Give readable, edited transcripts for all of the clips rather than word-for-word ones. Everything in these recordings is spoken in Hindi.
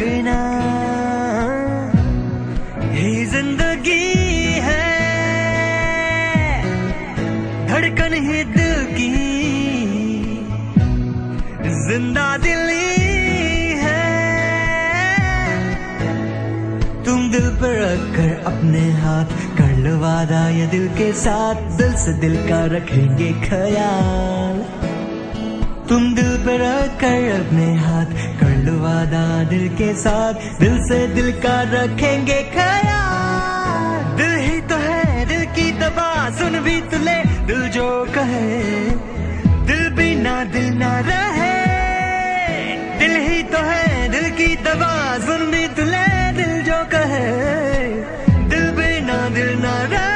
धड़कना ही जिंदगी है, धड़कन ही दिल की जिंदा दिली है। तुम दिल पर रखकर अपने हाथ कर लो वादा ये दिल के साथ, दिल से दिल का रखेंगे ख्याल। तुम दिल पर रखकर अपने हाथ कर लो वादा दिल के साथ, दिल से दिल का रखेंगे ख्याल। दिल ही तो है दिल की दवा, सुन भी तो ले दिल जो कहे, दिल बिना दिल ना रहे। दिल ही तो है दिल की दवा, सुन भी तो ले दिल जो कहे, दिल बिना दिल ना रहे।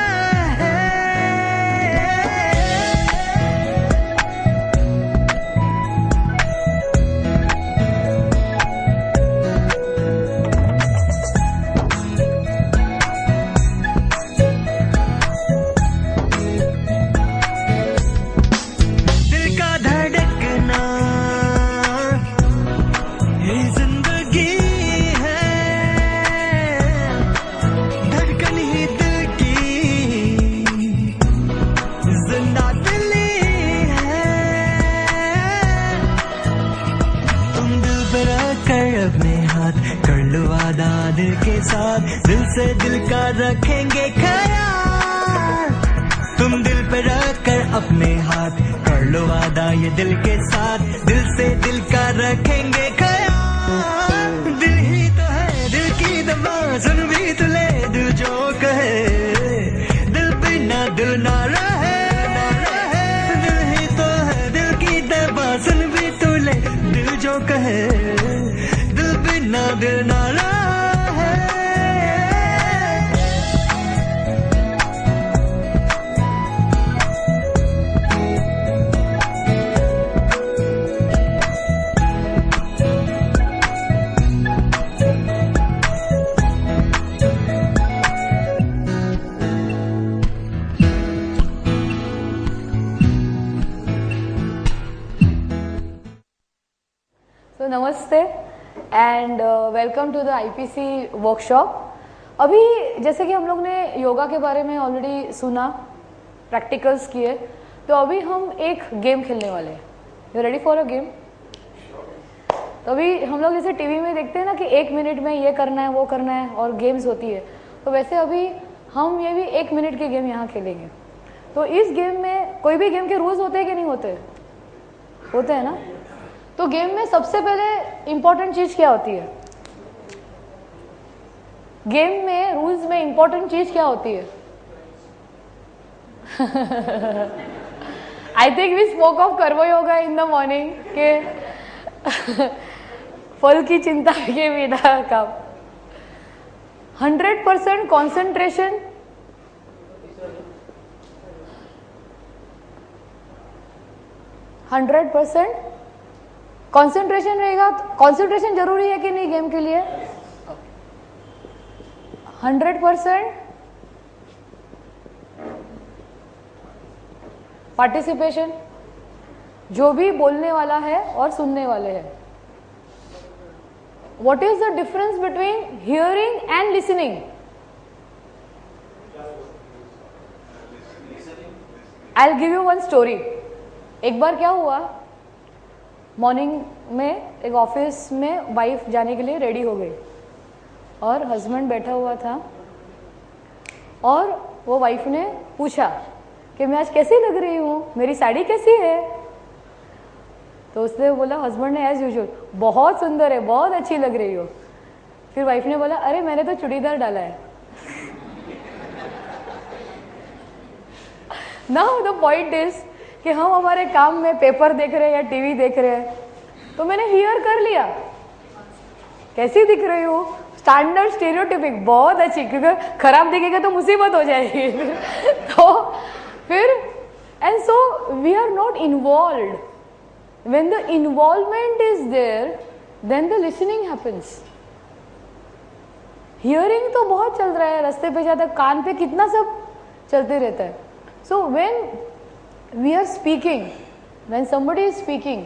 दिल के साथ दिल से दिल का रखेंगे ख्याल। तुम दिल पे रखकर अपने हाथ कर लो वादा ये दिल के साथ, दिल से दिल का रखेंगे ख्याल। दिल ही तो है दिल की दवा, सुन भी तो ले दिल जो कहे, दिल बिना दिल ना रहे। दिल ही तो है दिल की दवा, सुन भी तो ले दिल जो कहे, दिल बिना दिल ना रहे। तो नमस्ते and welcome to the IPC workshop. अभी जैसे कि हम लोग ने योगा के बारे में ऑलरेडी सुना, प्रैक्टिकल्स किए, तो अभी हम एक गेम खेलने वाले हैं। You ready for a game? तो अभी हम लोग जैसे टीवी में देखते हैं ना कि 1 मिनट में ये करना है वो करना है और गेम्स होती है, तो वैसे अभी हम ये भी 1 मिनट की गेम यहाँ खेलेंगे। तो इस गेम में कोई भी गेम के रूल्स होते हैं कि नहीं होते? होते हैं ना। तो गेम में सबसे पहले इंपॉर्टेंट चीज क्या होती है? गेम में रूल्स में इंपॉर्टेंट चीज क्या होती है? I think we spoke of karma yoga in the morning के फल की चिंता के बिना काम। 100% कॉन्सेंट्रेशन, 100% कंसंट्रेशन रहेगा। कंसंट्रेशन जरूरी है कि नहीं गेम के लिए? 100% पार्टिसिपेशन, जो भी बोलने वाला है और सुनने वाले हैं। What is the difference between hearing and listening? I will give you one story. एक बार क्या हुआ, मॉर्निंग में एक ऑफिस में वाइफ जाने के लिए रेडी हो गई और हस्बैंड बैठा हुआ था, और वो वाइफ ने पूछा कि मैं आज कैसी लग रही हूँ, मेरी साड़ी कैसी है? तो उसने बोला, हस्बैंड ने एज यूजुअल, बहुत सुंदर है, बहुत अच्छी लग रही हो। फिर वाइफ ने बोला, अरे मैंने तो चूड़ीदार डाला है। नाउ द पॉइंट इज कि हम हमारे काम में पेपर देख रहे हैं या टीवी देख रहे हैं, तो मैंने हियर कर लिया, कैसी दिख रही हूँ, स्टैंडर्ड स्टीरियोटिपिक, बहुत अच्छी, क्योंकि खराब दिखेगा तो मुसीबत हो जाएगी। तो फिर and so we are not involved. When the involvement is there then the listening happens. Hearing तो बहुत चल रहा है, रास्ते पे जाता, कान पे कितना सब चलते रहता है। So when we are speaking, when somebody is speaking,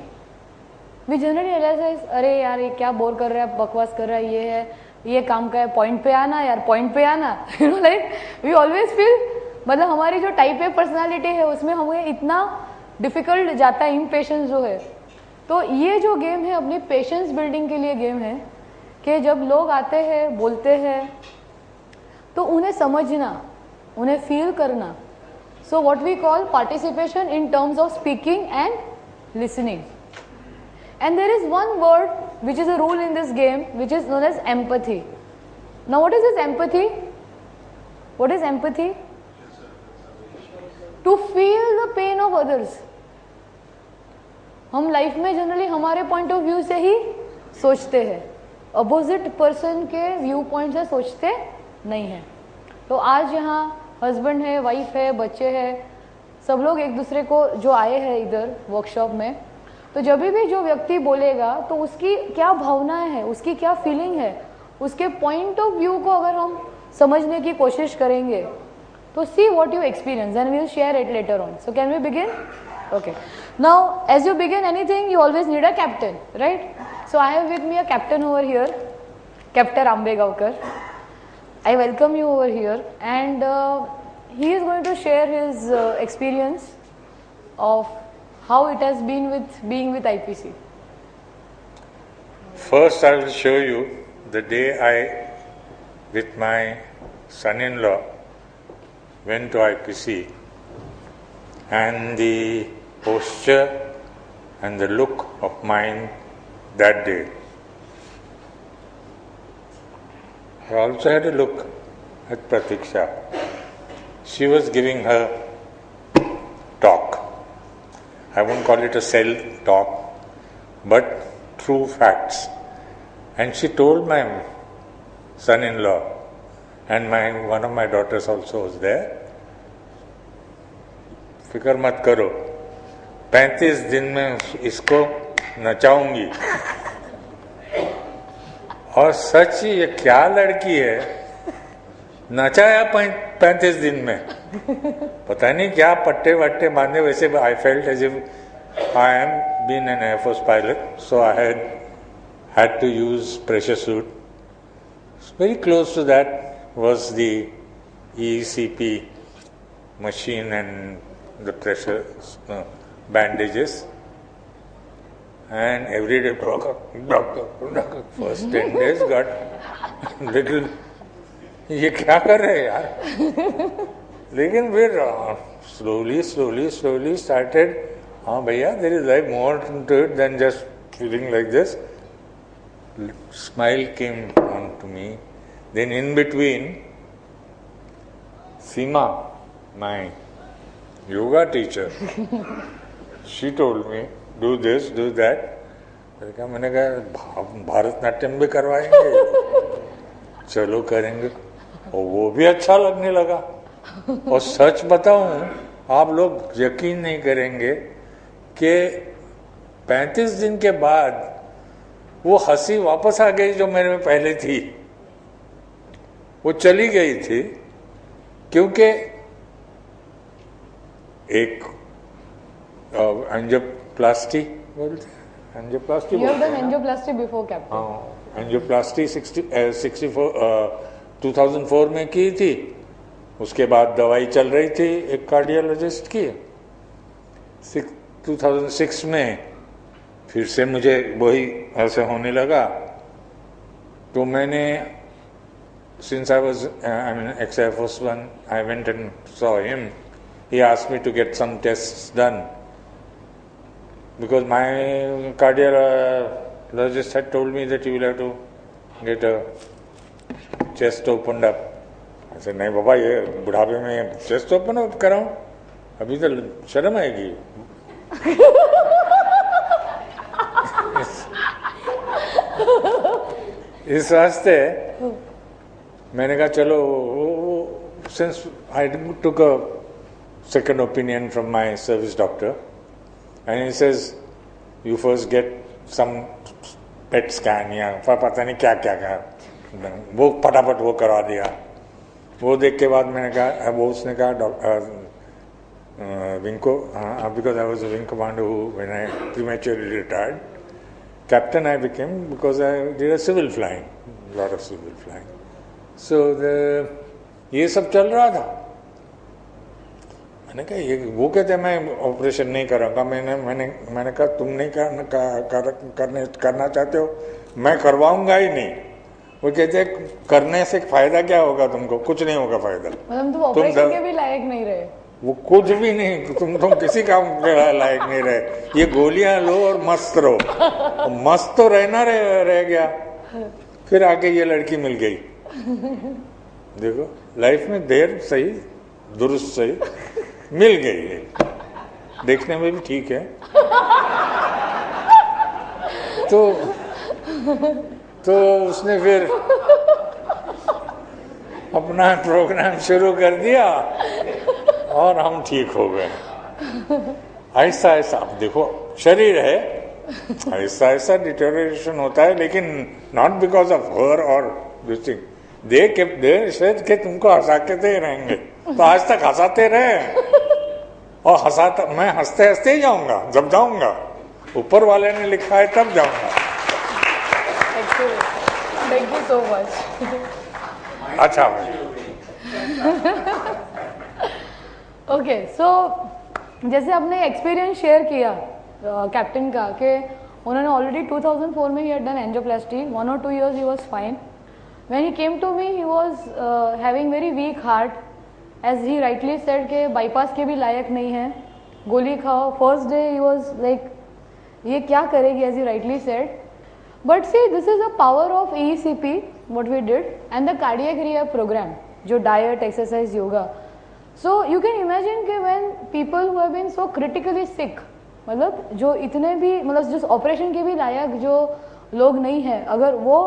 we generally realise अरे यार ये क्या बोर कर रहा है, बकवास कर रहा है, ये है, ये काम का है, पॉइंट पे आना यार, पॉइंट पे आना, you know like we always feel, मतलब हमारी जो टाइप ए पर्सनालिटी है उसमें हमें इतना डिफिकल्ट जाता है, इम्पेशेंस जो है। तो ये जो गेम है अपनी पेशेंस बिल्डिंग के लिए गेम है कि जब लोग आते हैं बोलते हैं तो उन्हें समझना, उन्हें फील करना। So what we call participation in terms of speaking and listening. And there is one word which is a rule in this game which is known as empathy. Now what is this empathy? What is empathy? To feel the pain of others. हम लाइफ में जनरली हमारे पॉइंट ऑफ व्यू से ही सोचते हैं, अपोजिट पर्सन के व्यू पॉइंट से सोचते नहीं हैं। तो आज यहाँ हस्बैंड है, वाइफ है, बच्चे हैं, सब लोग एक दूसरे को जो आए हैं इधर वर्कशॉप में, तो जब भी जो व्यक्ति बोलेगा तो उसकी क्या भावनाएं हैं, उसकी क्या फीलिंग है, उसके पॉइंट ऑफ व्यू को अगर हम समझने की कोशिश करेंगे तो see what you experience and we will share it later on. So can we begin? Okay, now as you begin anything you always need a captain, right? So I have with me a captain over here, captain Ambegaonkar. I welcome you over here, and he is going to share his experience of how it has been with being with IPC. First, I will show you the day I, with my son-in-law, went to IPC, and the posture and the look of mine that day. I also had a look at Pratiksha. She was giving her talk. I won't call it a cell talk, but true facts. And she told my son-in-law, and one of my daughters also was there, फिक्र मत करो, 35 दिन में इसको नचाऊंगी. और सच ये क्या लड़की है, नचाया 35 दिन में. पता नहीं क्या पट्टे वट्टे बांधे. वैसे I felt as if I am been an air force pilot, so I had to use pressure suit. Very close to that was the ECP machine and the pressure bandages. And every day, first 10 days got little, ये क्या कर रहे हैं यार. लेकिन फिर slowly started, हाँ भैया, there is like more to it than just feeling like this. Smile came on to me. Then in between, Seema, my yoga teacher, she told me, do this, do that. मैंने कहा भारतनाट्यम भी करवाएंगे, चलो करेंगे. और वो भी अच्छा लगने लगा. और सच बताऊं, आप लोग यकीन नहीं करेंगे कि 35 दिन के बाद वो हंसी वापस आ गई जो मेरे में पहले थी. वो चली गई थी क्योंकि एक एंजियोप्लास्टी बोलते हैं, angioplasty. You have done angioplasty before, Captain. हाँ, एंजियोप्लास्टी 2004 में की थी. उसके बाद दवाई चल रही थी एक कार्डियोलॉजिस्ट की. 2006 में फिर से मुझे वही ऐसे होने लगा. तो मैंने, since I was ex-Air Force One, I went and saw him. He asked me to get some tests done. Because my cardiologist had told me that you will have to get a chest opened up. I said, नहीं बाबा, ये बुढ़ापे में chest open up कराऊं, अभी तो शर्म आएगी. इस वास्ते मैंने कहा चलो, since I took a second opinion from my service doctor, and he says, you first get some PET scan या पता नहीं क्या क्या क्या, वो फटाफट वो करवा दिया. वो देख के बाद मैंने कहा, वो उसने कहा विंग को, because I was a wing commander when I prematurely retired, captain I became because I did a civil flying, lot of civil flying. So ये सब चल रहा था. मैंने कहा ये वो कहते मैं ऑपरेशन नहीं करूँगा. मैंने कहा तुम नहीं करना चाहते हो, मैं करवाऊंगा ही नहीं. वो कहते करने से फायदा क्या होगा तुमको? कुछ नहीं होगा फायदा. मतलब तुम ऑपरेशन के भी लायक नहीं रहे. वो कुछ भी नहीं, तुम किसी काम के लायक नहीं रहे. ये गोलियां लो और मस्त रहो. मस्त तो रहना रह गया. फिर आके ये लड़की मिल गई. देखो लाइफ में देर सही दुरुस्त सही मिल गई. देखने में भी ठीक है. तो उसने फिर अपना प्रोग्राम शुरू कर दिया और हम ठीक हो गए. ऐसा अब देखो शरीर है, ऐसा डिटेरियोरेशन होता है, लेकिन नॉट बिकॉज ऑफ हर और दिस थिंग. दे सेड के तुमको हंसाते रहेंगे, तो आज तक हंसाते रहे. और मैं हंसते हंसते ही जाऊंगा. जब जाऊंगा ऊपर वाले ने लिखा है तब जाऊंगा. Thank you so much. अच्छा ओके सो जैसे आपने एक्सपीरियंस शेयर किया कैप्टन का कि उन्होंने ऑलरेडी 2004 में he had done angioplasty. 1 or 2 years he was fine. When he came to me he was having very weak heart, as he rightly said कि बाईपास के भी लायक नहीं है, गोली खाओ. First day he was like ये क्या करेगी, as he rightly said. But see, this is a power of EECP what we did and the cardiac rehab program, जो diet, exercise, yoga. So you can imagine कि when people who have been so critically sick, मतलब जो इतने भी मतलब जिस ऑपरेशन के भी लायक जो लोग नहीं है, अगर वो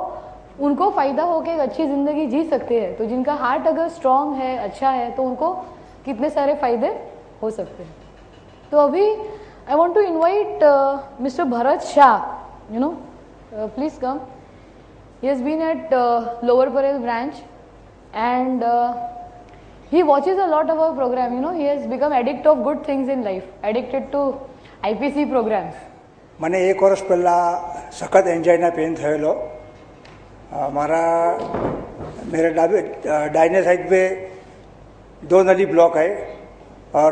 उनको फ़ायदा हो के एक अच्छी ज़िंदगी जी सकते हैं, तो जिनका हार्ट अगर स्ट्रॉन्ग है, अच्छा है, तो उनको कितने सारे फ़ायदे हो सकते हैं. तो अभी I want to invite mister Bharat Shah. You know, please come. He has been at Lower Parel branch and he watches a lot of our program. You know, he has become addict of good things in life, addicted to IPC programs. મને 1 વર્ષ પહેલાં સખત એન્જાઇના પેન થયેલો. मेरे दाहिने साइड पे 2 नली ब्लॉक है और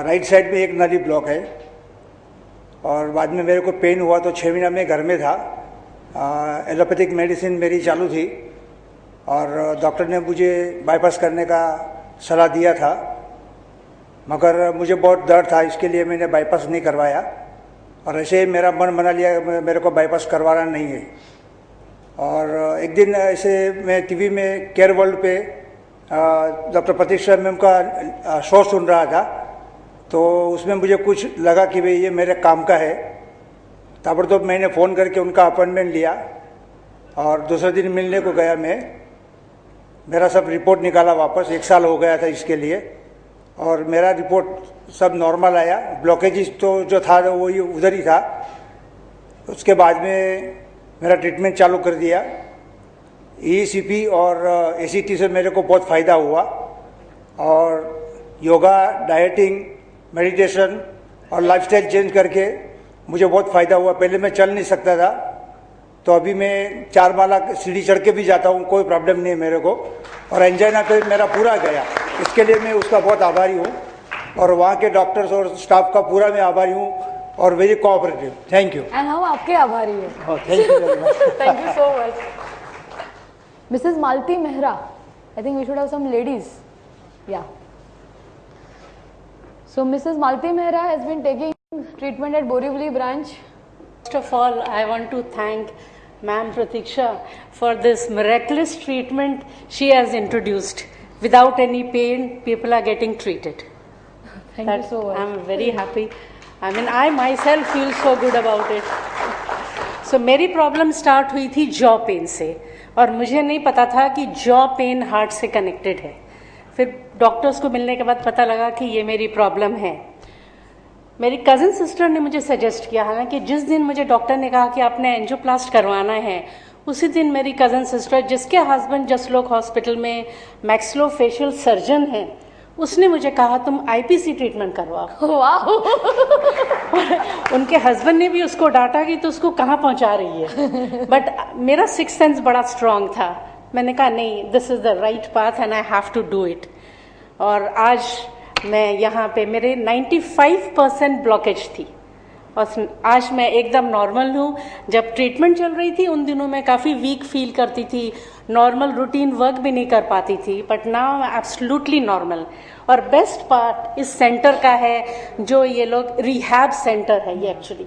राइट साइड में 1 नली ब्लॉक है. और बाद में मेरे को पेन हुआ तो 6 महीना में घर में था. एलोपैथिक मेडिसिन मेरी चालू थी और डॉक्टर ने मुझे बाईपास करने का सलाह दिया था, मगर मुझे बहुत दर्द था, इसके लिए मैंने बाईपास नहीं करवाया. और ऐसे मेरा मन बना लिया मेरे को बाईपास करवाना नहीं है. और एक दिन ऐसे मैं टीवी में केयर वर्ल्ड पे डॉक्टर प्रतीक्षा मैम का शो सुन रहा था, तो उसमें मुझे कुछ लगा कि भाई ये मेरे काम का है. ताबड़तोड़ मैंने फ़ोन करके उनका अपॉइंटमेंट लिया और दूसरे दिन मिलने को गया. मेरा सब रिपोर्ट निकाला वापस. 1 साल हो गया था इसके लिए और मेरा रिपोर्ट सब नॉर्मल आया. ब्लॉकेजेस तो जो था वो उधर ही था. उसके बाद में मेरा ट्रीटमेंट चालू कर दिया. EECP और ACT से मेरे को बहुत फ़ायदा हुआ. और योगा, डाइटिंग, मेडिटेशन और लाइफस्टाइल चेंज करके मुझे बहुत फ़ायदा हुआ. पहले मैं चल नहीं सकता था, तो अभी मैं 4 माला सीढ़ी चढ़ के भी जाता हूँ, कोई प्रॉब्लम नहीं है मेरे को. और एंजाइना पे मेरा पूरा गया, इसके लिए मैं उसका बहुत आभारी हूँ. और वहाँ के डॉक्टर्स और स्टाफ का पूरा मैं आभारी हूँ और very cooperative. Thank you. And हम आपके आभारी हैं. Thank you very much. Thank you so much. Mrs Malti Mehra, I think we should have some ladies. Yeah so Mrs Malti Mehra has been taking treatment at Borivali branch. First of all, I want to thank Ma'am Pratiksha for this miraculous treatment she has introduced. Without any pain, people are getting treated. Thank you so much. I'm very happy. I mean, I myself feel so good about it. So मेरी प्रॉब्लम स्टार्ट हुई थी जॉ पेन से, और मुझे नहीं पता था कि जॉ पेन हार्ट से कनेक्टेड है. फिर डॉक्टर्स को मिलने के बाद पता लगा कि ये मेरी प्रॉब्लम है. मेरी कज़न सिस्टर ने मुझे सजेस्ट किया, हालांकि जिस दिन मुझे डॉक्टर ने कहा कि आपने एंजियोप्लास्ट करवाना है, उसी दिन मेरी कज़न सिस्टर, जिसके हस्बैंड जसलोक हॉस्पिटल में मैक्सिलोफेशियल सर्जन हैं, उसने मुझे कहा तुम आईपीसी ट्रीटमेंट करवाओ। वाह। उनके हस्बैंड ने भी उसको डांटा कि तो उसको कहाँ पहुंचा रही है, बट मेरा सिक्स सेंस बड़ा स्ट्रांग था। मैंने कहा नहीं, this is the right path and I have to do it. और आज मैं यहाँ पे, मेरे 95% ब्लॉकेज थी और आज मैं एकदम नॉर्मल हूँ। जब ट्रीटमेंट चल रही थी उन दिनों मैं काफ़ी वीक फील करती थी, नॉर्मल रूटीन वर्क भी नहीं कर पाती थी, बट नाउ एब्सोल्युटली नॉर्मल। और बेस्ट पार्ट इस सेंटर का है, जो ये लोग रिहैब सेंटर है ये एक्चुअली,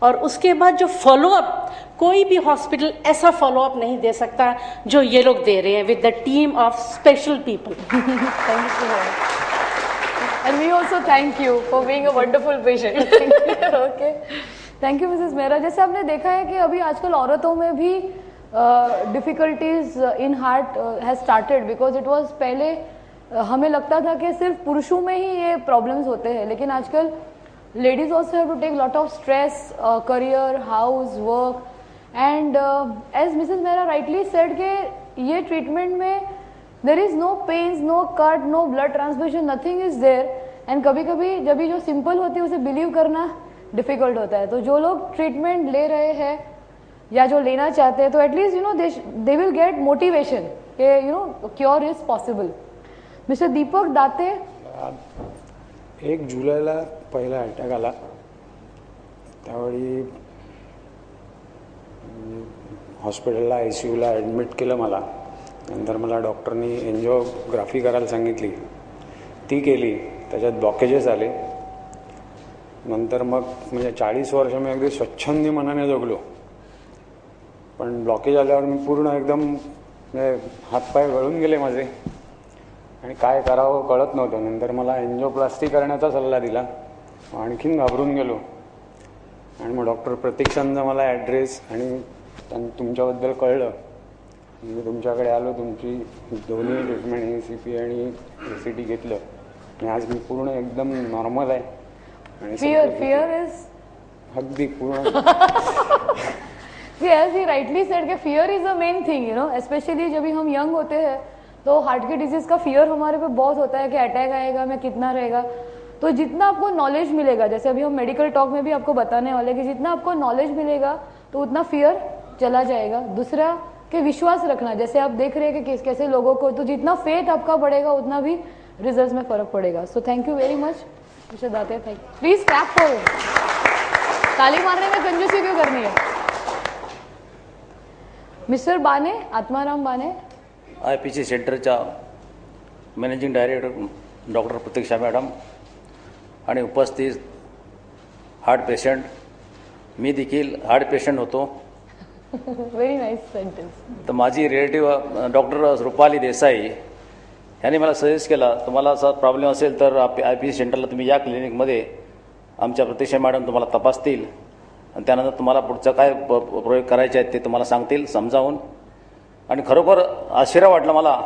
और उसके बाद जो फॉलोअप, कोई भी हॉस्पिटल ऐसा फॉलोअप नहीं दे सकता जो ये लोग दे रहे हैं with the team of special people. Thank you. And we also thank you for being a wonderful patient. Okay. Thank you, Mrs. Mehra. जैसे आपने देखा है कि अभी आजकल औरतों में भी difficulties in heart has started because it was पहले हमें लगता था कि सिर्फ पुरुषों में ही ये problems होते हैं, लेकिन आजकल ladies also have to take lot of stress, career, house, work, and as Mrs. Mehra rightly said कि ये treatment में there is no pains, no cut, no blood transfusion, nothing is there. and कभी कभी जब भी जो सिंपल होती है उसे बिलीव करना डिफिकल्ट होता है। तो जो लोग ट्रीटमेंट ले रहे हैं या जो लेना चाहते हैं, तो at least you know they will get motivation कि you know cure is possible. Mister Deepak Date, 1 जुलैला पहिला अटॅक आला, त्यावेळी हॉस्पिटलला ICUला ॲडमिट केलं मला। नंतर मला डॉक्टरनी एन्जिओग्राफी करायला सांगितली, ती केली, त्याच्यात ब्लॉकेजेस आले। नंतर मग म्हणजे 40 वर्ष मी अगदी स्वच्छंदी मनाने जगलो, पण ब्लॉकेज आल्यावर मी पूर्ण एकदम हातपाय गळून गेले माझे आणि काय करावं कळत नव्हतं। नंतर मला एन्जिओप्लास्टी करण्याचा सल्ला दिला, आणखीन घाबरून गेलो आणि मग डॉक्टर प्रतीक्षांचा मला ॲड्रेस आणि तुमच्याबद्दल कळलं। मी तुमच्याकडे आलो, तुमची दोन्ही ट्रीटमेंट ACP आणि ACT घेतलं आणि आज मी पूर्ण एकदम नॉर्मल आहे। आणि फियर इज अगदी पूर्ण as he rightly said कि fear is the main thing, you know, especially जब भी हम यंग होते हैं तो हार्ट की डिजीज का फियर हमारे पे बहुत होता है कि अटैक आएगा, मैं कितना रहेगा। तो जितना आपको नॉलेज मिलेगा, जैसे अभी हम मेडिकल टॉक में भी आपको बताने वाले कि जितना आपको नॉलेज मिलेगा तो उतना फियर चला जाएगा। दूसरा कि विश्वास रखना, जैसे आप देख रहे हैं कि कैसे लोगों को, तो जितना फेथ आपका बढ़ेगा उतना भी रिजल्ट्स में फर्क पड़ेगा। So thank you very much mister Date, thank you. Please clap for, ताली मारने में कंजूसी क्यों करनी है। मिस्टर बाने, आत्माराम बाने, IPC सेंटरच्या मॅनेजिंग डायरेक्टर डॉक्टर प्रतीक्षा मॅडम आणि उपस्थित हार्ट पेशंट, मी देखील हार्ट पेशंट होतो। Very nice sentence. तर माझी रिलेटिव्ह डॉक्टर रुपाली देसाई यांनी मला सजेस्ट केला, तुम्हाला असा प्रॉब्लेम असेल तर IPC सेंटरला तुम्ही या क्लिनिकमध्ये, आमच्या प्रतीक्षा मॅडम तुम्हाला तपासतील आणि त्यानंतर तुम्हाला पुढचं काय प्रयोग करायचे आहेत ते तुम्हाला सांगतील समजावून। आणि खरोखर आश्चर्य वाटलं मला।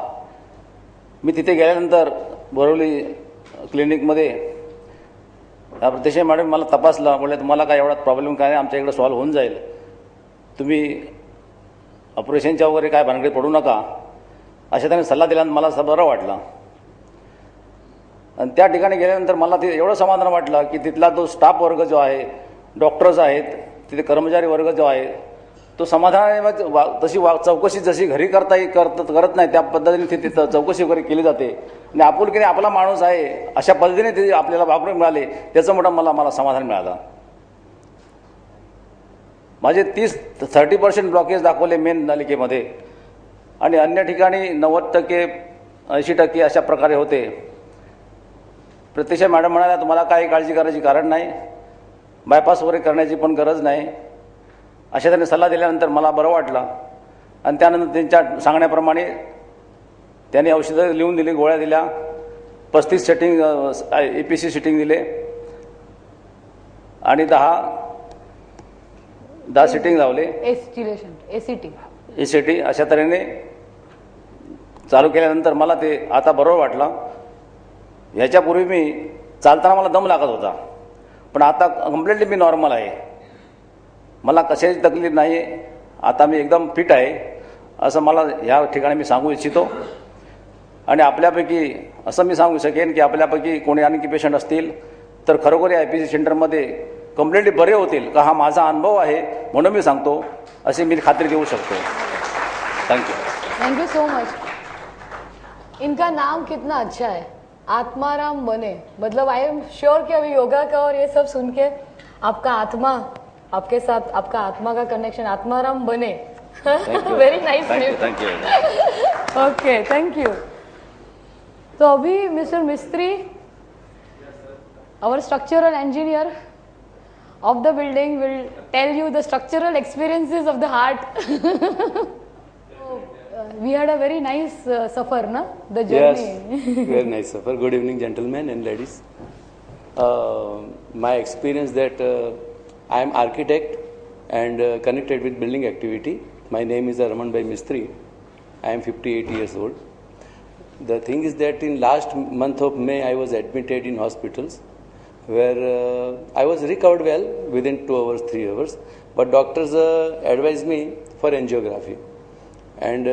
मी तिथे गेल्यानंतर बोरवली क्लिनिकमध्ये प्रतीक्षा मॅडम मला तपासलं, बोलले तुम्हाला काय एवढा प्रॉब्लेम काय नाही, आमच्या इकडे सॉल्व्ह होऊन जाईल, तुम्ही ऑपरेशनच्या वगैरे काय भानगडीत पडू नका, अशा त्याने सल्ला दिल्यानंतर मला असं बरं वाटलं। आणि त्या ठिकाणी गेल्यानंतर मला ते एवढं समाधान वाटलं की तिथला तो स्टाफ वर्ग जो आहे, डॉक्टर्स आहेत, तिथे कर्मचारी वर्ग जो आहे, तो समाधानाने तशी चौकशी जशी घरी करत नाही त्या पद्धतीने तिथे चौकशी वगैरे केली जाते आणि आपुलकीने आपला माणूस आहे अशा पद्धतीने ते आपल्याला वागणूक मिळाले, त्याचं मोठं मला समाधान मिळालं। माझे 30% ब्लॉकेज दाखवले मेन नलिकेमध्ये आणि अन्य ठिकाणी 90%, 80% अशा प्रकारे होते। प्रत्यक्ष मॅडम म्हणाल्या तुम्हाला काही काळजी करायची कारण नाही, बायपास वगैरे करण्याची पण गरज नाही, अशा त्यांनी सल्ला दिल्यानंतर मला बरं वाटलं। आणि त्यानंतर त्यांच्या सांगण्याप्रमाणे त्यांनी औषधं लिहून दिली, गोळ्या दिल्या, 35 सेटिंग APC सिटिंग दिले आणि 10 सिटिंग लावले, ACT अशा तऱ्हेने चालू केल्यानंतर मला ते आता बरोबर वाटलं। ह्याच्यापूर्वी मी चालताना मला दम लागत होता, पण आता कम्प्लिटली मी नॉर्मल आहे, मला कशाची तकलीफ नाही, आता मी एकदम फिट आहे असं मला ह्या ठिकाणी मी सांगू इच्छितो। आणि आपल्यापैकी असं मी सांगू शकेन की आपल्यापैकी कोणी आणखी पेशंट असतील तर खरोखर या IPC सेंटरमध्ये कम्प्लिटली बरे होतील का हा माझा अनुभव आहे म्हणून मी सांगतो अशी मी खात्री देऊ शकतो. Thank you so much. इनका नाम कितना अच्छा है, आत्माराम बने. मतलब आई एम श्योर कि अभी योगा का और ये सब सुन के आपका आत्मा आपके साथ, आपका आत्मा का कनेक्शन, आत्माराम बने. Very nice. Thank you. Okay, thank you. तो अभी मिस्टर मिस्त्री, our structural engineer of the building, will tell you the structural experiences of the heart. So, we had a very nice safar, na? The journey. Yes, very nice safar. Good evening, gentlemen and ladies. My experience that I am architect and connected with building activity. My name is Raman Bhai Mistry. I am 58 years old. The thing is that in last month of May, I was admitted in hospitals where I was recovered well within 2 hours, 3 hours. But doctors advised me for angiography. And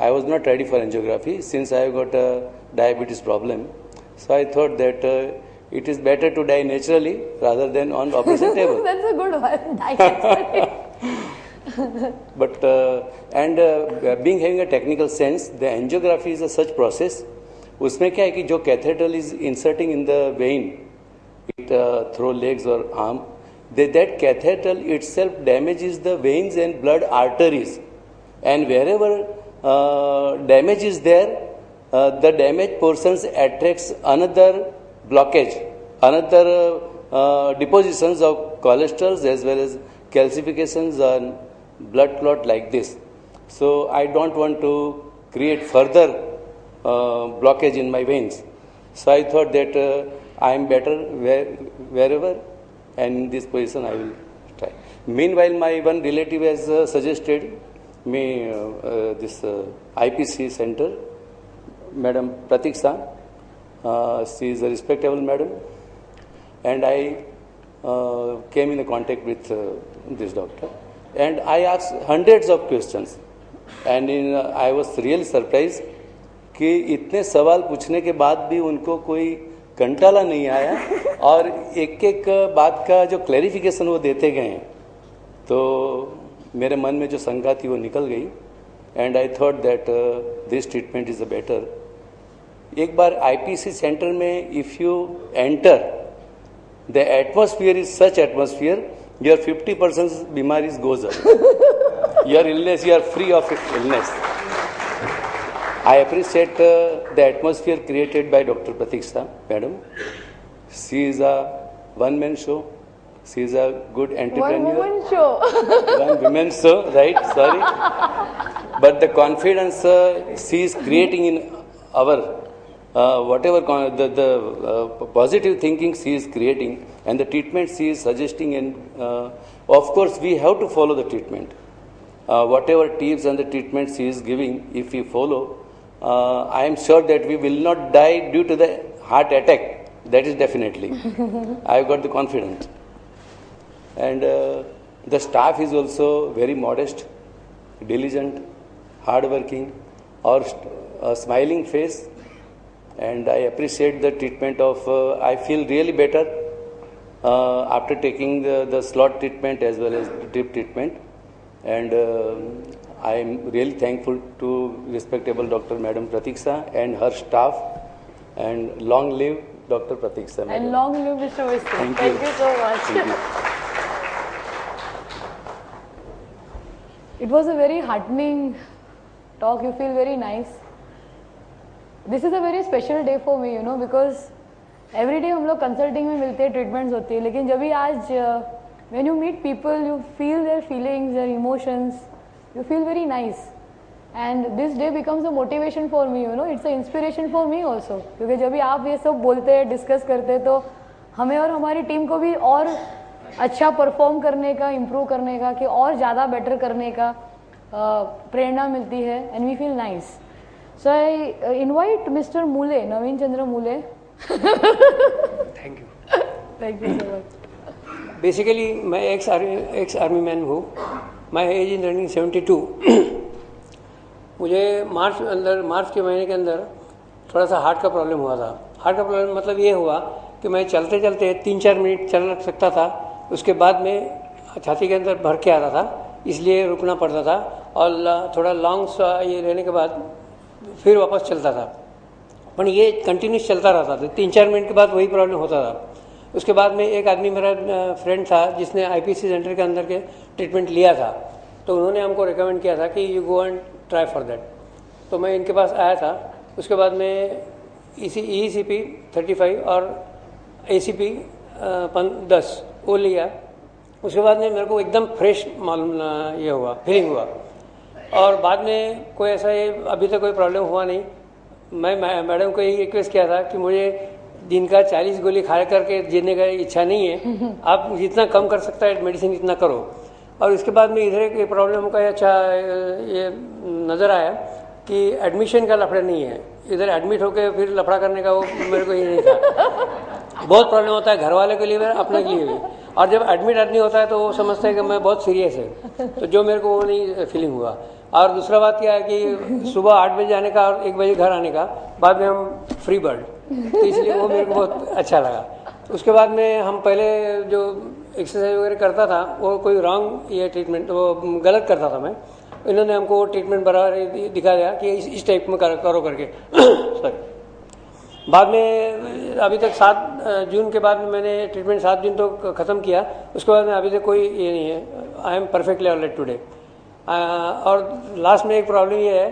I was not ready for angiography since I got a diabetes problem. So I thought that it is better to die naturally rather than on operation table. That's a good one. Die. But being having a technical sense, the angiography is a such process. उसमें क्या है कि जो catheter is inserting in the vein it through legs और arm, that catheter itself damages the veins and blood arteries, and wherever damage is there, the damaged portions attracts another blockage, another depositions of cholesterols as well as calcifications and blood clot like this. So I don't want to create further blockage in my veins. So I thought that I am better wherever, and in this position I will try. Meanwhile, my one relative has suggested me this IPC center, Madam Pratiksha. She is a respectable madam, and I came in contact with this doctor, and I asked hundreds of questions, and I was really surprised कि इतने सवाल पूछने के बाद भी उनको कोई कंटाला नहीं आया और एक एक बात का जो क्लैरिफिकेशन वो देते गए, तो मेरे मन में जो शंका थी वो निकल गई. And I thought that this treatment is a better. एक बार IPC सेंटर में if you enter, the atmosphere is such atmosphere, your 50% बीमारीज goes up, your illness, you are free of illness. I appreciate the atmosphere created by Dr. Pratiksha, madam. She is a one-man show. She is a good entrepreneur. One-woman show. One woman show, right? Sorry. But the confidence she is creating in our whatever the positive thinking she is creating, and the treatment she is suggesting, and of course we have to follow the treatment. Whatever tips and the treatment she is giving, if we follow, I am sure that we will not die due to the heart attack. That is definitely. I have got the confidence. And the staff is also very modest, diligent, hardworking, or a smiling face. And I appreciate the treatment of, I feel really better after taking the slot treatment as well as drip treatment. And I am really thankful to respectable Dr. Madam Pratiksha and her staff, and long live Dr. Pratiksha, madam. And long live Mr. Mistry. Thank Thank you so much. Thank you. It was a very heartening talk. You feel very nice. This is a very special day for me, you know, because every day हम लोग कंसल्टिंग में मिलते हैं, ट्रीटमेंट्स होती है, लेकिन जब भी आज when you meet people, you feel their feelings, their emotions. You feel very nice, and this day becomes a motivation for me, you know, it's an inspiration for me also, क्योंकि जब भी आप ये सब बोलते हैं, डिस्कस करते हैं, तो हमें और हमारी टीम को भी और अच्छा परफॉर्म करने का, इम्प्रूव करने का, कि और ज़्यादा बेटर करने का प्रेरणा मिलती है, and we feel nice. So I invite mister Mule, Naveen Chandra Mule. Thank you so much. Basically मैं एक्स आर्मी मैन हूँ. My age is running 72. मुझे मार्च के महीने के अंदर थोड़ा सा हार्ट का प्रॉब्लम हुआ था। हार्ट का प्रॉब्लम मतलब ये हुआ कि मैं चलते चलते 3-4 मिनट चल सकता था, उसके बाद में छाती के अंदर भर के आ रहा था, इसलिए रुकना पड़ता था और थोड़ा लॉन्ग ये रहने के बाद फिर वापस चलता था। पर ये कंटिन्यूस चलता रहता था, 3-4 मिनट के बाद वही प्रॉब्लम होता था। उसके बाद में एक आदमी मेरा फ्रेंड था जिसने आईपीसी सेंटर के अंदर के ट्रीटमेंट लिया था, तो उन्होंने हमको रिकमेंड किया था कि you go and try for that. तो मैं इनके पास आया था। उसके बाद में ECP 35 और ACP 10 वो लिया। उसके बाद में मेरे को एकदम फ्रेश मालूम ये हुआ, फीलिंग हुआ, और बाद में कोई ऐसा ये अभी तक कोई प्रॉब्लम हुआ नहीं। मैं मैडम को यही रिक्वेस्ट किया था कि मुझे दिन का 40 गोली खा करके जीने का इच्छा नहीं है, आप जितना कम कर सकता है मेडिसिन इतना करो। और उसके बाद में इधर एक प्रॉब्लम का अच्छा ये नज़र आया कि एडमिशन का लफड़ा नहीं है, इधर एडमिट होकर फिर लफड़ा करने का वो मेरे को ये नहीं था। बहुत प्रॉब्लम होता है घर वाले के लिए भी, अपने के लिए भी, और जब एडमिट आदमी होता है तो वो समझता है कि मैं बहुत सीरियस है, तो जो मेरे को वो नहीं फीलिंग हुआ। और दूसरा बात क्या है कि सुबह 8 बजे आने का और 1 बजे घर आने का, बाद में हम फ्री बर्ड, तो इसलिए वो मेरे को बहुत अच्छा लगा। उसके बाद में हम पहले जो एक्सरसाइज वगैरह करता था वो कोई रॉन्ग ये ट्रीटमेंट वो गलत करता था मैं, इन्होंने हमको वो ट्रीटमेंट बराबर दिखा दिया कि इस टाइप में करो करके सॉरी। बाद में अभी तक 7 जून के बाद में मैंने ट्रीटमेंट 7 जून तो ख़त्म किया। उसके बाद में अभी तक कोई ये नहीं है, I am perfectly alright today. और लास्ट में एक प्रॉब्लम ये है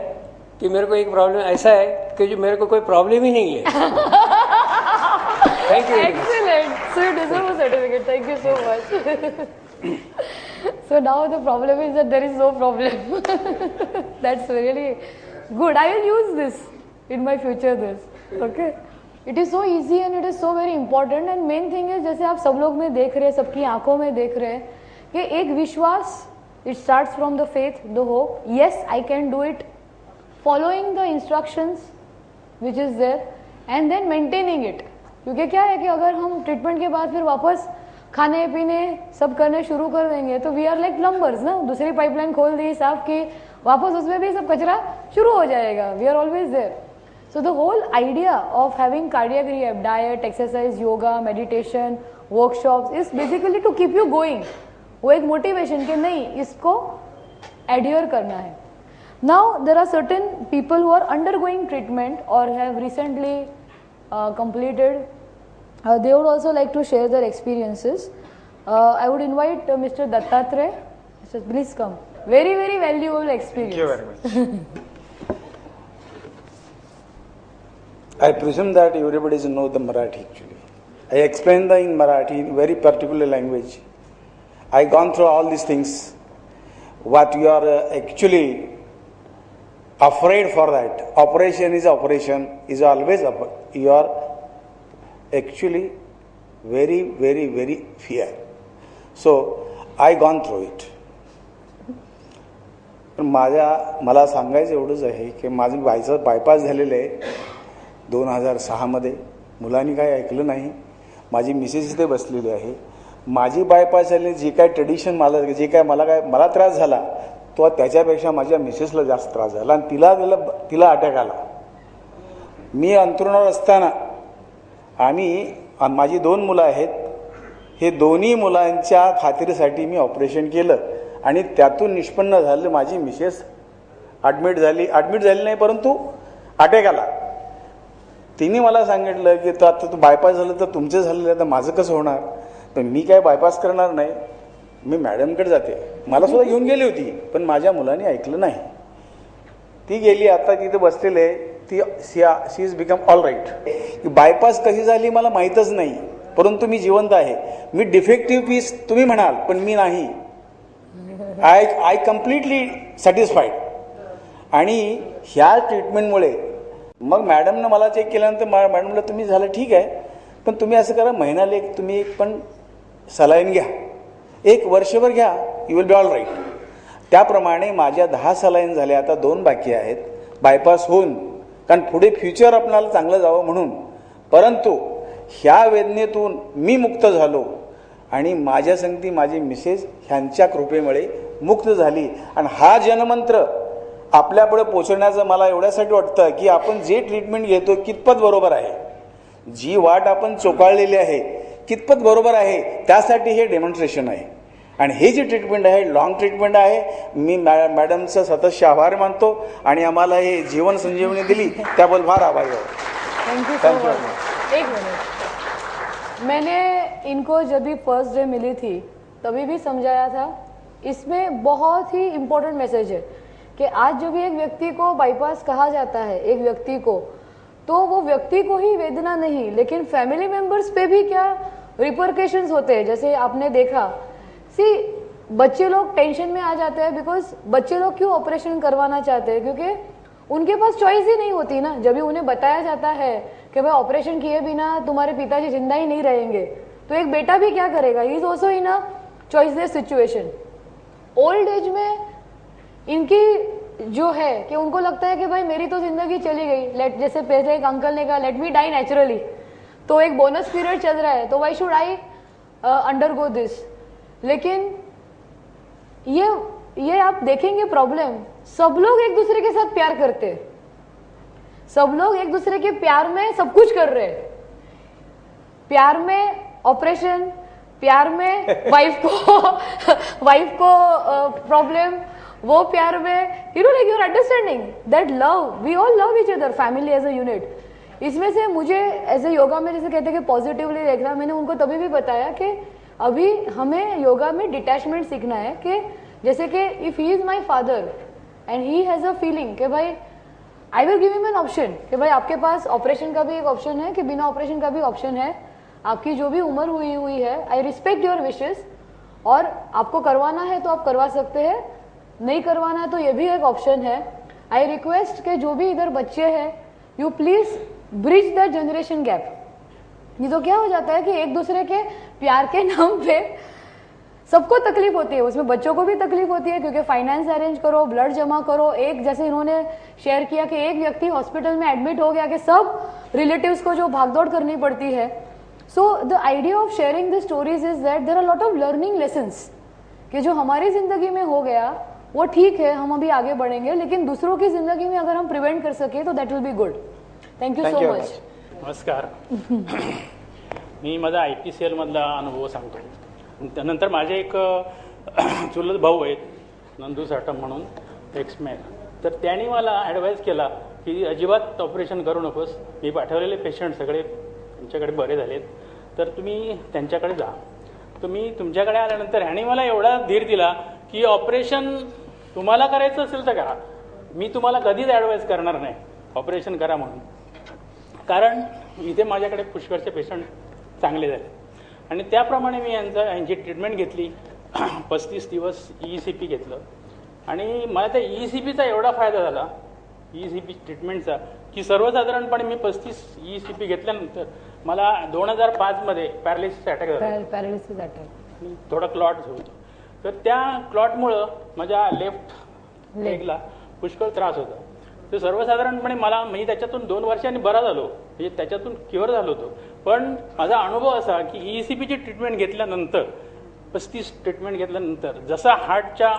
कि मेरे को एक प्रॉब्लम ऐसा है कि जो मेरे को कोई प्रॉब्लम ही नहीं है। Thank you. Excellent. So you deserve a certificate. Thank you so much. So now the problem is that there is no problem. That's really good. I will use this in my future. Okay. It is so easy and it is so very important. And main thing is जैसे आप सब लोग में देख रहे हैं, सबकी आंखों में देख रहे हैं कि एक विश्वास, it starts from the faith, the hope. Yes, I can do it. Following the instructions which is there and then maintaining it. क्योंकि क्या है कि अगर हम ट्रीटमेंट के बाद फिर वापस खाने पीने सब करने शुरू कर देंगे तो वी आर लाइक प्लम्बर्स ना, दूसरी पाइपलाइन खोल दी साफ की, वापस उसमें भी सब कचरा शुरू हो जाएगा। We are always there. So the whole idea of having cardiac rehab, diet, exercise, yoga, meditation, workshops is basically to keep you going. वो एक मोटिवेशन कि नहीं इसको एडहियर करना है। Now there are certain people who are undergoing treatment और have recently completed. They would also like to share their experiences. I would invite Mr. Dattatreya. Mr. Please come. Very, very valuable experience. Thank you very much. I presume that everybody knows the Marathi actually. I explained in Marathi in very particular language. I gone through all these things. What you are actually afraid for that. Operation is always you are actually very, very, very fear. So I gone through it. मला सांगायचं एवढंच आहे की माझं बायपास झालेलं आहे 2006 मध्ये. मुलांनी काही ऐकलं नाही. माझी मिसेस इथे बसलेली आहे. माझी बायपास झाली, जी काय ट्रेडिशन मला त्रास झाला तो त्याच्यापेक्षा माझ्या मिसेसला जास्त त्रास झाला आणि तिला अटॅक आला. मी अंथरुणावर असताना माझी 2 मुलं आहेत. हे दोन्ही मुलांच्या खात्रीसाठी मी ऑपरेशन केलं आणि त्यातून निष्पन्न झालं माझी मिसेस ॲडमिट झाली नाही परंतु अटॅक आला. तिने मला सांगितलं की आता तू बायपास झालं तर तुमचं झालेलं तर माझं कसं होणार. तर मी काय बायपास करणार नाही, मी मॅडमकडे जाते. मला सुद्धा घेऊन गेली होती पण माझ्या मुलांनी ऐकलं नाही. ती गेली, आता तिथे बसलेले ती she is become all right. Bypass कशी झाली मला माहीतच नाही परंतु मी जिवंत आहे. मी डिफेक्टिव्ह पीस तुम्ही म्हणाल पण मी नाही. I completely satisfied. आणि ह्या ट्रीटमेंटमुळे मग मॅडमनं मला चेक केल्यानंतर मॅडमला तुम्ही झालं ठीक आहे पण तुम्ही असं करा महिन्याला तुम्ही एक पण सलाईन घ्या, 1 वर्षभर घ्या, you will be all right. त्याप्रमाणे माझ्या 10 सलाईन झाल्या, आता 2 बाकी आहेत बायपास होऊन, कारण पुढे फ्युचर आपल्याला चांगलं जावं म्हणून. परंतु ह्या वेदनेतून मी मुक्त झालो आणि माझ्या संगती माझी मिसेस ह्यांच्या कृपेमुळे मुक्त झाली. आणि हा जनमंत्र आपल्यापुढे पोचवण्याचं मला एवढ्यासाठी वाटतं की आपण जे ट्रीटमेंट घेतो कितपत बरोबर आहे, जी वाट आपण चोकाळलेली आहे कितपत बरोबर आहे, त्यासाठी हे डेमॉन्स्ट्रेशन आहे. आणि हे जे ट्रीटमेंट आहे लॉंग ट्रीटमेंट आहे. मी मॅडमचं सततचे आभार मानतो आणि आम्हाला हे जीवन संजीवनी दिली त्याबद्दल फार आभारी आहे. Thank you so much. एक मिनट, मैंने इनको जब भी फर्स्ट डे मिली थी तभी भी समझाया था. इसमें बहुत ही इम्पोर्टेंट मैसेज है कि आज जब भी एक व्यक्ति को बाईपास कहा जाता है एक व्यक्ति को, तो वो व्यक्ति को ही वेदना नहीं लेकिन फैमिली मेंबर्स पे भी क्या रिपरकेशंस होते हैं. जैसे आपने देखा, बच्चे लोग टेंशन में आ जाते हैं बिकॉज बच्चे लोग क्यों ऑपरेशन करवाना चाहते हैं, क्योंकि उनके पास चॉइस ही नहीं होती ना. जब भी उन्हें बताया जाता है कि भाई ऑपरेशन किए बिना तुम्हारे पिताजी जिंदा ही नहीं रहेंगे, तो एक बेटा भी क्या करेगा, he is also in a choiceless situation. Old age में इनकी जो है कि उनको लगता है कि भाई मेरी तो जिंदगी चली गई, जैसे पहले एक अंकल ने कहा लेट मी डाई नेचुरली, तो एक बोनस पीरियड चल रहा है तो why should I undergo this. लेकिन ये आप देखेंगे प्रॉब्लम, सब लोग एक दूसरे के साथ प्यार करते हैं, सब लोग एक दूसरे के प्यार में सब कुछ कर रहे हैं. प्यार में ऑपरेशन, प्यार में वाइफ को प्रॉब्लम, वो प्यार में you know like your understanding that love, we all love each other, family as a unit. इसमें से मुझे एज ए योगा में जैसे कहते हैं कि पॉजिटिवली देखना, मैंने उनको तभी भी बताया कि अभी हमें योगा में डिटैचमेंट सीखना है. कि जैसे कि if he is my father and he has a feeling कि भाई I will give him an option कि भाई आपके पास ऑपरेशन का भी एक ऑप्शन है कि बिना ऑपरेशन का भी ऑप्शन है, आपकी जो भी उम्र हुई है, आई रिस्पेक्ट योर विशेस, और आपको करवाना है तो आप करवा सकते हैं, नहीं करवाना है तो ये भी एक ऑप्शन है. आई रिक्वेस्ट कि जो भी इधर बच्चे हैं you please bridge the generation gap. ये तो क्या हो जाता है कि एक दूसरे के प्यार के नाम पे सबको तकलीफ होती है, उसमें बच्चों को भी तकलीफ होती है क्योंकि फाइनेंस अरेंज करो, ब्लड जमा करो. एक जैसे इन्होंने शेयर किया कि एक व्यक्ति हॉस्पिटल में एडमिट हो गया कि सब रिलेटिव्स को जो भागदौड़ करनी पड़ती है. So the idea of sharing the stories is that there are lot of learning lessons कि जो हमारी जिंदगी में हो गया वो ठीक है, हम अभी आगे बढ़ेंगे, लेकिन दूसरों की जिंदगी में अगर हम प्रिवेंट कर सके तो that will be good. Thank you so much. नमस्कार. मी माझा IPCL मधला अनुभव सांगतो. त्यानंतर माझे एक चुलत भाऊ आहेत नंदू साठम म्हणून एक्समॅन, तर त्यांनी मला ॲडवाईस केला की अजिबात ऑपरेशन करू नकोस, मी पाठवलेले पेशंट सगळे तुमच्याकडे बरे झालेत तर तुम्ही त्यांच्याकडे जा. तुम्ही तुमच्याकडे आल्यानंतर ह्याने मला एवढा धीर दिला की ऑपरेशन तुम्हाला करायचं असेल तर करा, मी तुम्हाला कधीच ॲडवाईस करणार नाही ऑपरेशन करा म्हणून. कारण इथे माझ्याकडे पुष्कळचे पेशंट चांगले झाले आणि त्याप्रमाणे मी यांची ट्रीटमेंट घेतली. 35 दिवस ECP घेतलं आणि मला त्या ECPचा एवढा फायदा झाला, ECP ट्रीटमेंटचा, की सर्वसाधारणपणे मी 35 ECP घेतल्यानंतर मला 2005 मध्ये पॅरालिसिस अटॅक झाला आणि थोडा क्लॉट होतो. तर त्या क्लॉटमुळं माझ्या लेफ्ट लेगला पुष्कळ त्रास होता. तर सर्वसाधारणपणे मला मी त्याच्यातून 2 वर्षांनी बरा झालो, म्हणजे त्याच्यातून क्युअर झालो होतो. पण माझा अनुभव असा की ECPची ट्रीटमेंट घेतल्यानंतर 35 ट्रीटमेंट घेतल्यानंतर जसा हार्टच्या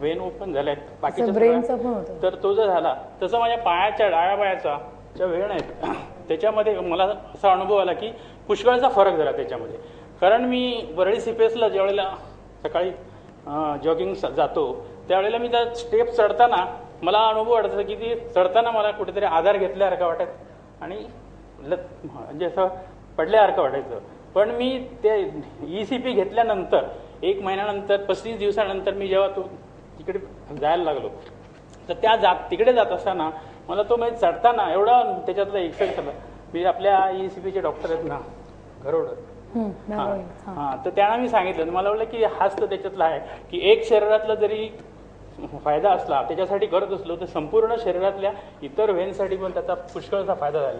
वेन ओपन झाल्या बाकीच्या तर तो जो झाला तसं माझ्या पायाच्या डाव्या पायाचा ज्या वेण आहेत त्याच्यामध्ये मला असा अनुभव आला की पुष्कळचा फरक झाला त्याच्यामध्ये. कारण मी वरळी CPSला ज्यावेळेला सकाळी जॉगिंग जातो त्यावेळेला मी त्या स्टेप चढताना मला अनुभव वाटतं की ती चढताना मला कुठेतरी आधार घेतल्यासारखं वाटत आणि म्हणजे असं पडल्यासारखं वाटायचं. पण मी ते ECP घेतल्यानंतर 1 महिन्यानंतर 35 दिवसानंतर मी जेव्हा तो तिकडे जायला लागलो तर तिकडे जात असताना मला तो म्हणजे चढताना एवढा त्याच्यातला इफेक्ट झाला. मी आपल्या ECPचे डॉक्टर आहेत ना घरोडर, हां, तर त्यांना मी सांगितलं, मला वाटलं की हाच तर त्याच्यातला आहे की एक शरीरातला जरी फायदा असला त्याच्यासाठी करत असलो तर संपूर्ण शरीरातल्या इतर व्हेनसाठी पण त्याचा पुष्कळचा फायदा झाला.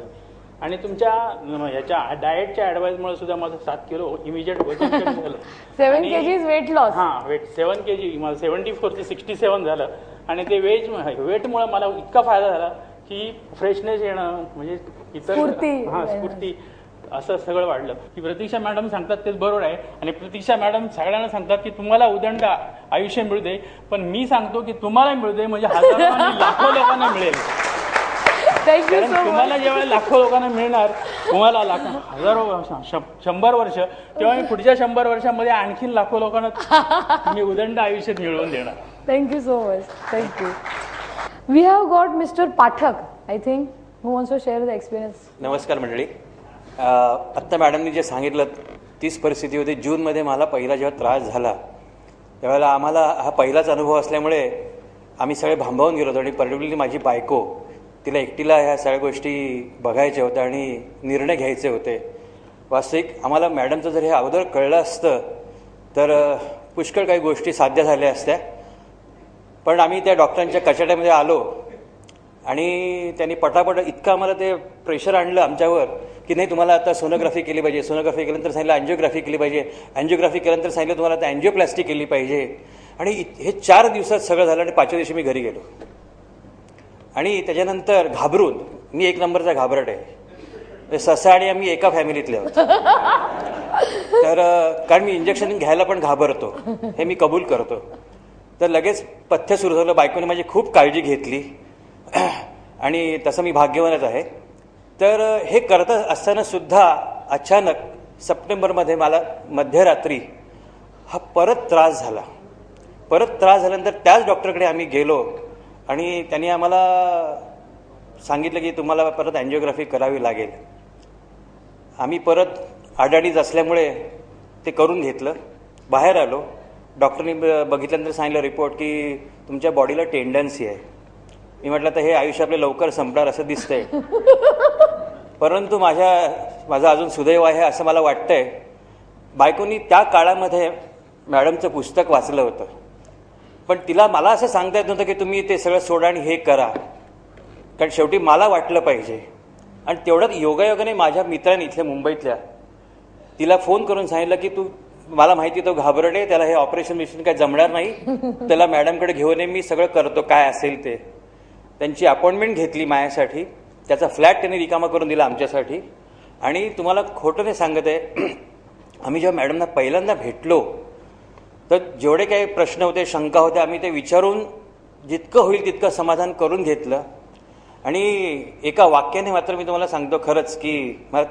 आणि तुमच्या ह्याच्या डाएटच्या ॲडवाईसमुळे सुद्धा माझं 7 किलो इमिजिएट वजन कमी झालं. 7 kg वेट लॉस. हां, वेट 7 kg मला 74 ते 67 झालं. आणि ते वेटमुळे मला इतका फायदा झाला की फ्रेशनेस येणं, म्हणजे इतर स्फूर्ती असं सगळं वाढलं की प्रतीक्षा मॅडम सांगतात तेच बरोबर आहे. आणि प्रतीक्षा मॅडम सगळ्यांना सांगतात की तुम्हाला उदंड आयुष्य मिळू दे, पण मी सांगतो की तुम्हाला मिळू दे, म्हणजे हजारो लाखो लोकांना मिळेल. कारण तुम्हाला जेव्हा लाखो लोकांना मिळणार, तुम्हाला हजारो 100 वर्ष, तेव्हा मी पुढच्या 100 वर्षामध्ये आणखीन लाखो लोकांना मी उदंड आयुष्य मिळवून देणार. Thank you so much. Thank you. We have got mister Pathak, I think, who wants to share the experience. नमस्कार मंडळी. आत्ता मॅडमनी जे सांगितलं तीच परिस्थिती होती. जूनमध्ये मला पहिला जेव्हा त्रास झाला त्यावेळेला आम्हाला हा पहिलाच अनुभव असल्यामुळे आम्ही सगळे भांबावून गेलो होतो. आणि पर्टिक्युलरली माझी बायको, तिला एकटीला ह्या सगळ्या गोष्टी बघायच्या होत्या आणि निर्णय घ्यायचे होते. वास्तविक आम्हाला मॅडमचं जर हे अगोदर कळलं असतं तर पुष्कळ काही गोष्टी साध्य झाल्या असत्या. पण आम्ही त्या डॉक्टरांच्या कचाट्यामध्ये आलो आणि त्यांनी पटापट इतकं आम्हाला ते प्रेशर आणलं आमच्यावर की नाही, तुम्हाला आता सोनोग्राफी केली पाहिजे, सोनोग्राफी केल्यानंतर सांगितलं अँजिओग्राफी केली पाहिजे, अँजिओग्राफी केल्यानंतर सांगितलं तुम्हाला आता अँजिओप्लास्टी केली पाहिजे. आणि हे 4 दिवसात सगळं झालं. आणि 5व्या दिवशी मी घरी गेलो. आणि त्याच्यानंतर घाबरून, मी 1 नंबरचा घाबरट आहे, ससा आणि आम्ही एका फॅमिलीतले आहोत. तर कारण मी इंजेक्शन घ्यायला पण घाबरतो, हे मी कबूल करतो. तर लगेच पथ्य सुरू झालं. बायकोने माझी खूप काळजी घेतली आणि तसं मी भाग्यवानच आहे. तर हे करत असताना सुद्धा अचानक सप्टेंबरमध्ये मला मध्यरात्री हा परत त्रास झाला. परत त्रास झाल्यानंतर त्याच डॉक्टरकडे आम्ही गेलो आणि त्यांनी आम्हाला सांगितलं की तुम्हाला परत अँजिओग्राफी करावी लागेल. आम्ही परत आडाडीच असल्यामुळे ते करून घेतलं. बाहेर आलो. डॉक्टरनी बघितल्यानंतर सांगितलं रिपोर्ट की तुमच्या बॉडीला टेंडन्सी आहे. मी म्हटलं तर हे आयुष्य आपलं लवकर संपणार असं दिसतंय. परंतु माझं अजून सुदैव आहे असं मला वाटतंय. बायकोनी त्या काळामध्ये मॅडमचं पुस्तक वाचलं होतं. पण तिला मला असं सांगता येत नव्हतं की तुम्ही ते सगळं सोडा आणि हे करा, कारण शेवटी मला वाटलं पाहिजे. आणि तेवढ्यात योगायोगाने माझ्या मित्राने इथल्या मुंबईतल्या तिला फोन करून सांगितलं की तू, मला माहिती तो घाबरट आहे, त्याला हे ऑपरेशन काय जमणार नाही, त्याला मॅडमकडे घेऊन ये, मी सगळं करतो काय असेल ते. त्यांची अपॉइंटमेंट घेतली माझ्यासाठी. त्याचा फ्लॅट त्यांनी रिकामा करून दिला आमच्यासाठी. आणि तुम्हाला खोटं नाही सांगत आहे, आम्ही जेव्हा मॅडमना पहिल्यांदा भेटलो तर जेवढे काही प्रश्न होते, शंका होत्या, आम्ही ते विचारून जितकं होईल तितकं समाधान करून घेतलं. आणि एका वाक्याने मात्र मी तुम्हाला सांगतो खरंच की मला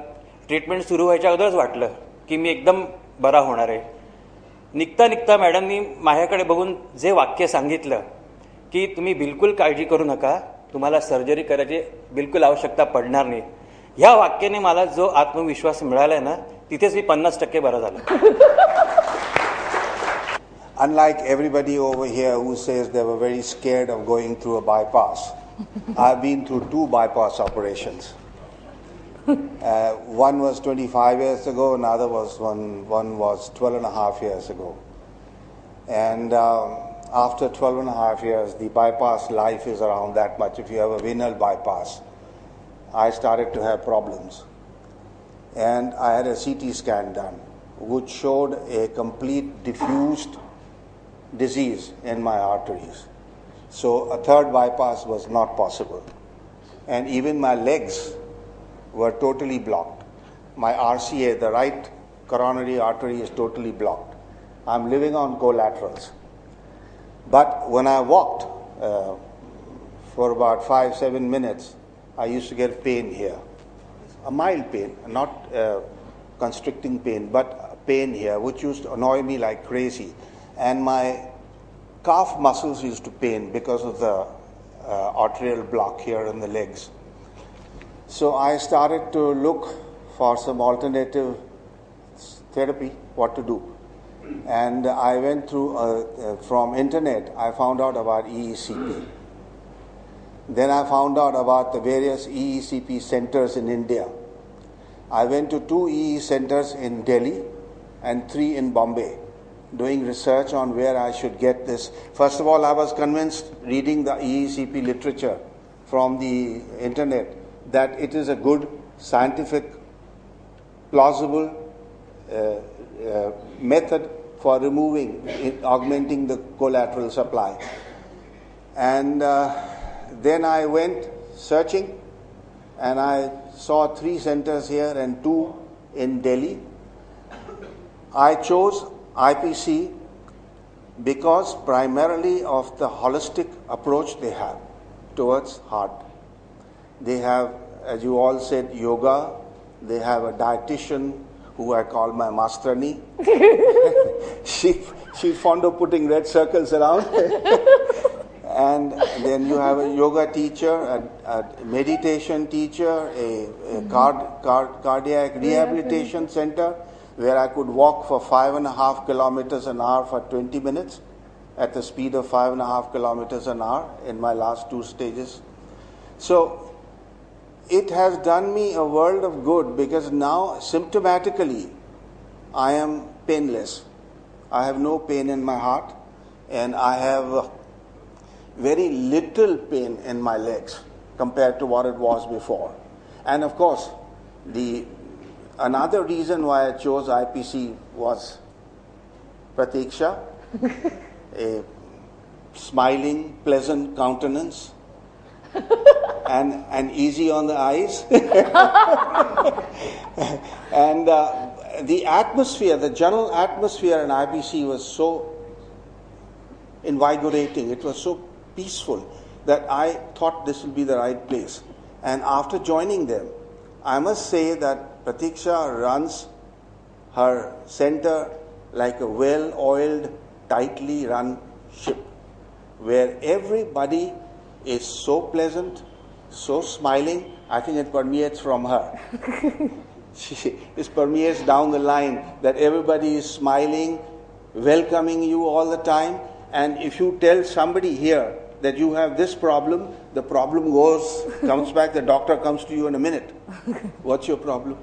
ट्रीटमेंट सुरू व्हायच्या अगोदरच वाटलं की मी एकदम बरा होणार आहे. निघता निघता मॅडमनी माझ्याकडे बघून जे वाक्य सांगितलं की तुम्ही बिलकुल काळजी करू नका, तुम्हाला सर्जरी करायची बिलकुल आवश्यकता पडणार नाही, ह्या वाक्याने मला जो आत्मविश्वास मिळाला आहे ना, तिथेच मी 50% बरा झालो. Unlike everybody over here who says they were very scared of going through a bypass, I've been through 2 bypass operations. One was 25 years ago, another was one was 12 and a half years ago. And after 12 and a half years, the bypass life is around that much. If you have a venal bypass, I started to have problems. And I had a CT scan done, which showed a complete diffused disease in my arteries. So a 3rd bypass was not possible. And even my legs were totally blocked. My RCA, the right coronary artery, is totally blocked. I'm living on collaterals. But when I walked for about 5-7 minutes, I used to get pain here. A mild pain, not constricting pain, but pain here, which used to annoy me like crazy. And my calf muscles used to pain because of the arterial block here in the legs. So I started to look for some alternative therapy, what to do. And I went through, from internet, I found out about EECP. Then I found out about the various EECP centers in India. I went to 2 EE centers in Delhi and 3 in Bombay, doing research on where I should get this. First of all, I was convinced, reading the EECP literature from the internet, that it is a good, scientific, plausible method for augmenting the collateral supply. And then I went searching, and I saw 3 centers here and 2 in Delhi. I chose IPC because primarily of the holistic approach they have towards heart. They have, as you all said, yoga. They have a dietitian who I call my masterani. She's fond of putting red circles around. And then you have a yoga teacher, a meditation teacher, a cardiac rehabilitation center where I could walk for 5.5 kilometers an hour for 20 minutes at the speed of 5.5 kilometers an hour in my last 2 stages. So it has done me a world of good because now symptomatically I am painless. I have no pain in my heart and I have very little pain in my legs compared to what it was before. And of course, another reason why I chose IPC was Pratiksha, a smiling, pleasant countenance, and easy on the eyes. And the atmosphere, the general atmosphere in IPC was so invigorating, it was so peaceful that I thought this would be the right place. And after joining them, I must say that Pratiksha runs her center like a well-oiled, tightly run ship, where everybody is so pleasant, so smiling. I think it permeates from her. It permeates down the line that everybody is smiling, welcoming you all the time. And if you tell somebody here that you have this problem, the problem comes back, the doctor comes to you in a minute. What's your problem?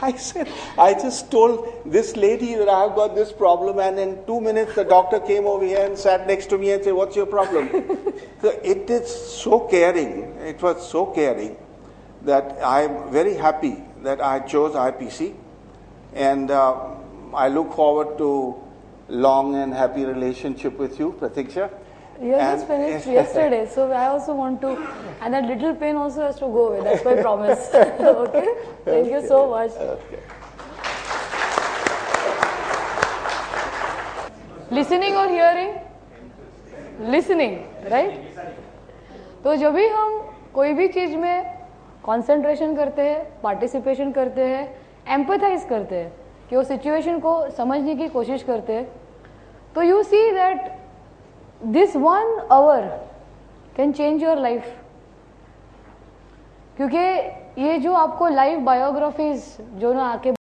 I said, I just told this lady that I have got this problem, and in 2 minutes the doctor came over here and sat next to me and said, what's your problem? So it is so caring, it was so caring that I am very happy that I chose IPC, and I look forward to long and happy relationship with you, Pratiksha. You just finished yesterday, so I also want to, and that little pain also has to go away. That's my promise. Okay? Thank you so much. Okay. Listening or hearing? Listening, right? तो जब भी हम कोई भी चीज में कंसंट्रेशन करते हैं, पार्टिसिपेशन करते हैं, एम्पैथाइज करते हैं, कि वो सिचुएशन को समझने की कोशिश करते हैं, तो you see that this 1 hour can change your life. क्योंकि ये जो आपको लाइव बायोग्राफीज जो ना आके